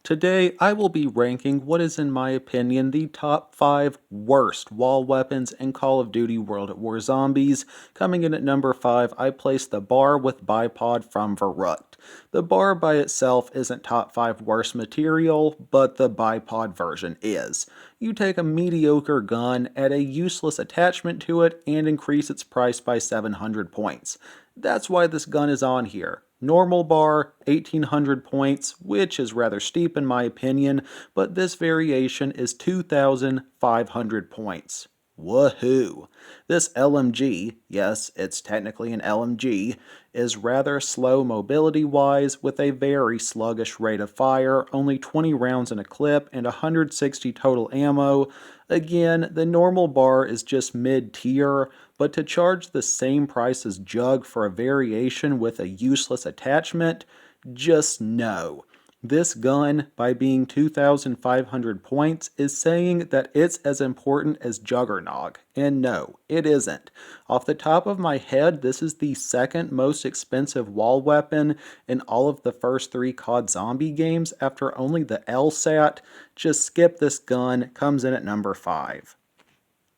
Today, I will be ranking what is, in my opinion, the top 5 worst wall weapons in Call of Duty World at War Zombies. Coming in at number 5, I place the bar with bipod from Verruckt. The bar by itself isn't top 5 worst material, but the bipod version is. You take a mediocre gun, add a useless attachment to it, and increase its price by 700 points. That's why this gun is on here. Normal bar, 1800 points, which is rather steep in my opinion, but this variation is 2500 points. Woohoo! This LMG, yes, it's technically an LMG, is rather slow mobility-wise with a very sluggish rate of fire, only 20 rounds in a clip and 160 total ammo. Again, the normal bar is just mid-tier, but to charge the same price as Jug for a variation with a useless attachment, just no. This gun, by being 2,500 points, is saying that it's as important as Juggernog, and no, it isn't. Off the top of my head, this is the second most expensive wall weapon in all of the first 3 COD Zombie games after only the LSAT. Just skip this gun, comes in at number 5.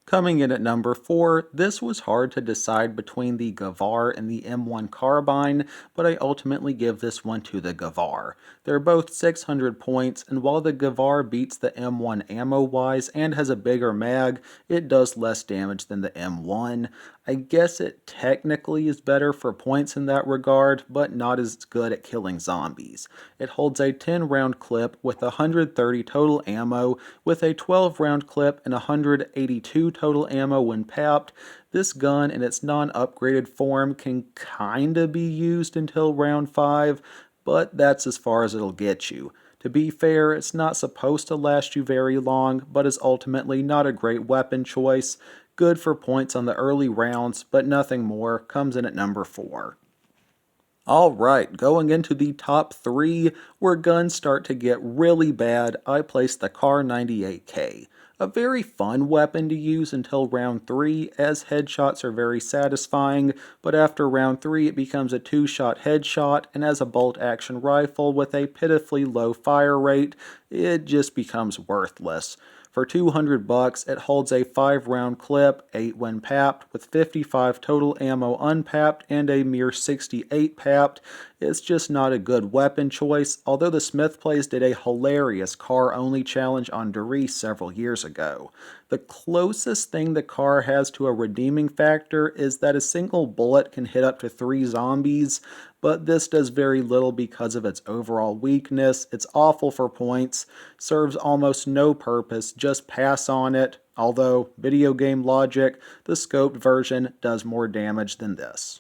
Coming in at number 4, this was hard to decide between the Gewehr and the M1 carbine, but I ultimately give this one to the Gewehr. They're both 600 points, and while the Gewehr beats the M1 ammo-wise and has a bigger mag, it does less damage than the M1. I guess it technically is better for points in that regard, but not as good at killing zombies. It holds a 10-round clip with 130 total ammo, with a 12-round clip and 182 total ammo when papped. This gun in its non-upgraded form can kinda be used until round 5, but that's as far as it'll get you. To be fair, it's not supposed to last you very long, but is ultimately not a great weapon choice. Good for points on the early rounds, but nothing more, comes in at number 4. Alright, going into the top 3, where guns start to get really bad, I place the Kar 98K. A very fun weapon to use until round 3, as headshots are very satisfying, but after round 3 it becomes a 2-shot headshot, and as a bolt-action rifle with a pitifully low fire rate, it just becomes worthless. For 200 bucks, it holds a 5-round clip, 8 when papped, with 55 total ammo unpapped and a mere 68 papped. It's just not a good weapon choice, although the Smith Plays did a hilarious car-only challenge on Derice several years ago. The closest thing the car has to a redeeming factor is that a single bullet can hit up to 3 zombies, but this does very little because of its overall weakness. It's awful for points, serves almost no purpose, just pass on it, although, video game logic, the scoped version does more damage than this.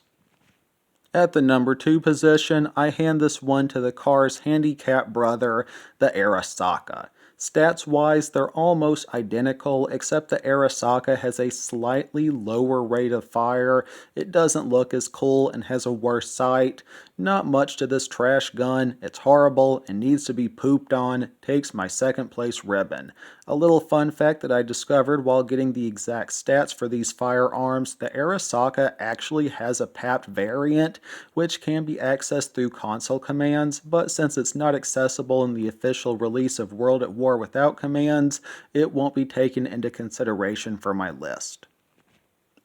At the number 2 position, I hand this one to the car's handicapped brother, the Arisaka. Stats-wise, they're almost identical, except the Arisaka has a slightly lower rate of fire. It doesn't look as cool and has a worse sight. Not much to this trash gun. It's horrible and needs to be pooped on. Takes my second place ribbon. A little fun fact that I discovered while getting the exact stats for these firearms, the Arisaka actually has a papped variant, which can be accessed through console commands, but since it's not accessible in the official release of World at War without commands, it won't be taken into consideration for my list.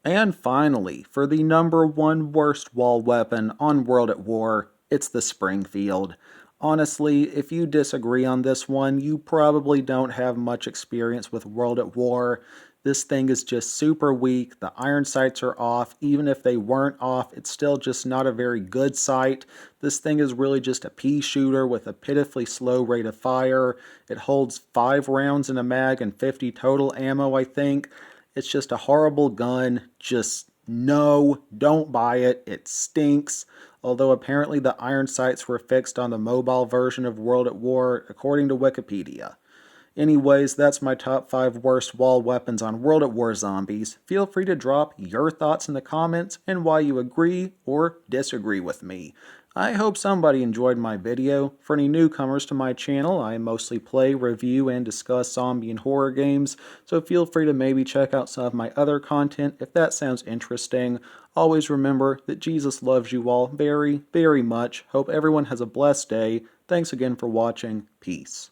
And finally, for the number 1 worst wall weapon on World at War, it's the Springfield. Honestly, if you disagree on this one, you probably don't have much experience with World at War. This thing is just super weak, the iron sights are off, even if they weren't off, it's still just not a very good sight. This thing is really just a pea shooter with a pitifully slow rate of fire. It holds 5 rounds in a mag and 50 total ammo, I think. It's just a horrible gun, just no, don't buy it, it stinks. Although apparently the iron sights were fixed on the mobile version of World at War, according to Wikipedia. Anyways, that's my top 5 worst wall weapons on World at War Zombies. Feel free to drop your thoughts in the comments and why you agree or disagree with me. I hope somebody enjoyed my video. For any newcomers to my channel, I mostly play, review, and discuss zombie and horror games, so feel free to maybe check out some of my other content if that sounds interesting. Always remember that Jesus loves you all very, very much. Hope everyone has a blessed day. Thanks again for watching. Peace.